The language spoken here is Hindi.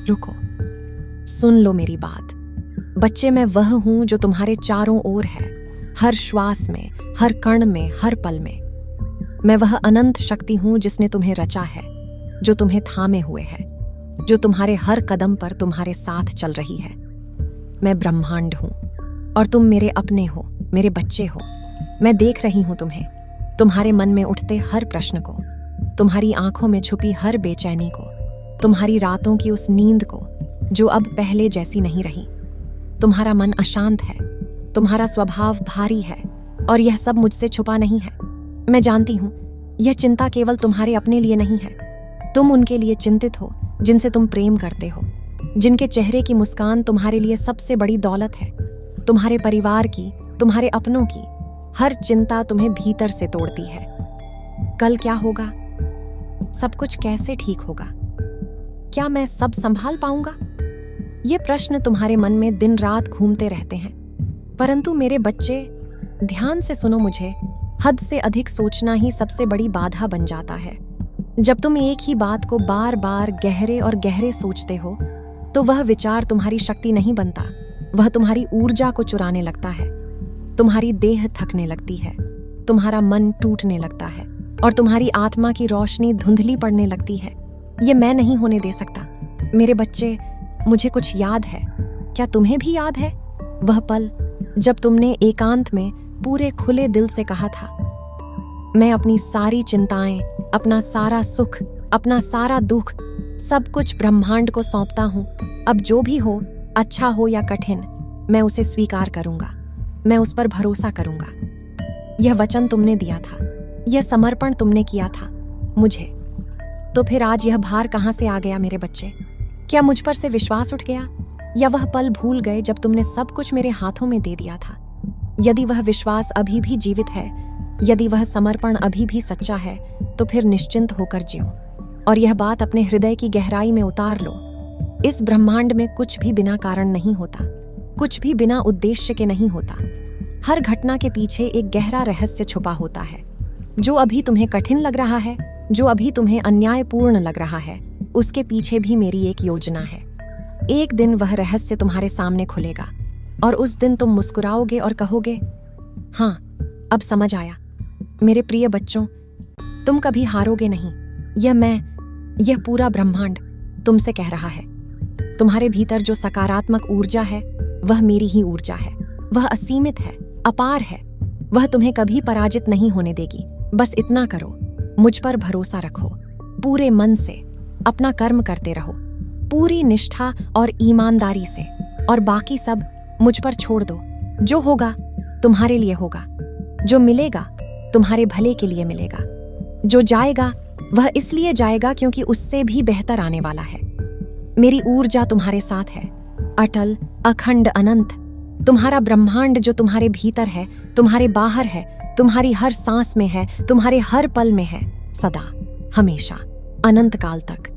रुको, सुन लो मेरी बात। बच्चे, मैं वह हूं जो तुम्हारे चारों ओर है, हर श्वास में, हर कण में, हर पल में। मैं वह अनंत शक्ति हूं जिसने तुम्हें रचा है, जो तुम्हें थामे हुए है, जो तुम्हारे हर कदम पर तुम्हारे साथ चल रही है। मैं ब्रह्मांड हूं और तुम मेरे अपने हो, मेरे बच्चे हो। मैं देख रही हूं तुम्हें, तुम्हारे मन में उठते हर प्रश्न को, तुम्हारी आंखों में छुपी हर बेचैनी को, तुम्हारी रातों की उस नींद को जो अब पहले जैसी नहीं रही। तुम्हारा मन अशांत है, तुम्हारा स्वभाव भारी है, और यह सब मुझसे छुपा नहीं है। मैं जानती हूं, यह चिंता केवल तुम्हारे अपने लिए नहीं है। तुम उनके लिए चिंतित हो जिनसे तुम प्रेम करते हो, जिनके चेहरे की मुस्कान तुम्हारे लिए सबसे बड़ी दौलत है। तुम्हारे परिवार की, तुम्हारे अपनों की हर चिंता तुम्हें भीतर से तोड़ती है। कल क्या होगा? सब कुछ कैसे ठीक होगा? क्या मैं सब संभाल पाऊंगा? ये प्रश्न तुम्हारे मन में दिन रात घूमते रहते हैं। परंतु मेरे बच्चे, ध्यान से सुनो मुझे, हद से अधिक सोचना ही सबसे बड़ी बाधा बन जाता है। जब तुम एक ही बात को बार बार गहरे और गहरे सोचते हो, तो वह विचार तुम्हारी शक्ति नहीं बनता, वह तुम्हारी ऊर्जा को चुराने लगता है। तुम्हारी देह थकने लगती है, तुम्हारा मन टूटने लगता है, और तुम्हारी आत्मा की रोशनी धुंधली पड़ने लगती है। ये मैं नहीं होने दे सकता। मेरे बच्चे, मुझे कुछ याद है। क्या तुम्हें भी याद है वह पल जब तुमने एकांत में पूरे खुले दिल से कहा था, मैं अपनी सारी चिंताएं, अपना सारा सुख, अपना सारा दुख, सब कुछ ब्रह्मांड को सौंपता हूं। अब जो भी हो, अच्छा हो या कठिन, मैं उसे स्वीकार करूंगा, मैं उस पर भरोसा करूंगा। यह वचन तुमने दिया था, यह समर्पण तुमने किया था मुझे। तो फिर आज यह भार कहां से आ गया मेरे बच्चे? क्या मुझ पर से विश्वास उठ गया, या वह पल भूल गए जब तुमने सब कुछ मेरे हाथों में दे दिया था? यदि वह विश्वास अभी भी जीवित है, यदि वह समर्पण अभी भी सच्चा है, तो फिर निश्चिंत होकर जियो और यह बात अपने हृदय की गहराई में उतार लो। इस ब्रह्मांड में कुछ भी बिना कारण नहीं होता, कुछ भी बिना उद्देश्य के नहीं होता। हर घटना के पीछे एक गहरा रहस्य छुपा होता है। जो अभी तुम्हें कठिन लग रहा है, जो अभी तुम्हें अन्यायपूर्ण लग रहा है, उसके पीछे भी मेरी एक योजना है। एक दिन वह रहस्य तुम्हारे सामने खुलेगा और उस दिन तुम मुस्कुराओगे और कहोगे, हाँ, अब समझ आया। मेरे प्रिय बच्चों, तुम कभी हारोगे नहीं। यह पूरा ब्रह्मांड तुमसे कह रहा है। तुम्हारे भीतर जो सकारात्मक ऊर्जा है, वह मेरी ही ऊर्जा है। वह असीमित है, अपार है। वह तुम्हें कभी पराजित नहीं होने देगी। बस इतना करो, मुझ पर भरोसा रखो, पूरे मन से अपना कर्म करते रहो, पूरी निष्ठा और ईमानदारी से, और बाकी सब मुझ पर छोड़ दो। जो होगा तुम्हारे लिए होगा, जो मिलेगा तुम्हारे भले के लिए मिलेगा, जो जाएगा वह इसलिए जाएगा क्योंकि उससे भी बेहतर आने वाला है। मेरी ऊर्जा तुम्हारे साथ है, अटल, अखंड, अनंत। तुम्हारा ब्रह्मांड जो तुम्हारे भीतर है, तुम्हारे बाहर है, तुम्हारी हर सांस में है, तुम्हारे हर पल में है, सदा, हमेशा, अनंत काल तक।